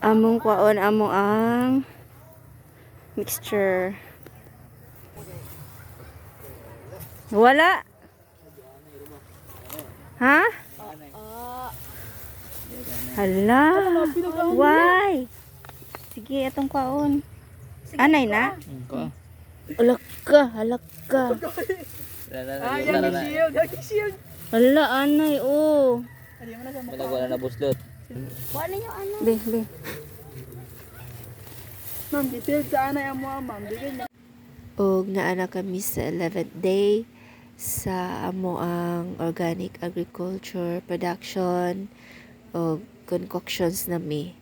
Among kwaon amo ang mixture. Wala. Ha? Hala. Why? Sige, atong kwaon. Anay na? Alak ka. Hala, anay, oh. Wala na buslot. Wala yung ano. Be. Ma'am, detail sa anay amo ma'am. Og naana kami sa 11th day sa amo ang organic agriculture production og concoctions nami.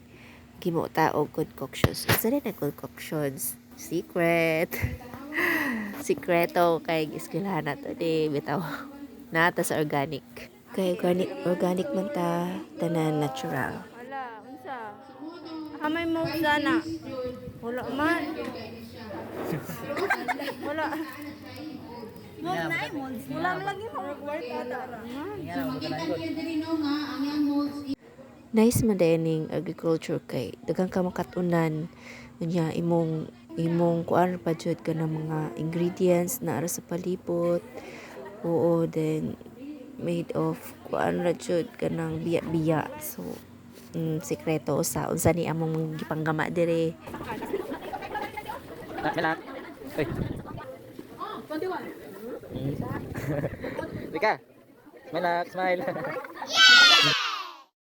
Gimuta og concoctions. Sa rin na concoctions. Secret. Sikreto kay eskwelahan nato di bitaw. Nata sa organic. Kay organic man ta tanan natural. Wala, unsa? Hamay mo sana. Wala man. Wala. Wala mo lagi mo. Nice man dining agriculture kay daghang ka makatunan unya imong kuan pa jud ka ng mga ingredients na ara sa palibot. Oo, then made of kuan ra jud ka ng biya-biya. So sikreto sa unsa ni among gipanggama dire. Melak. Uy. 21. Rika. Melak, smile.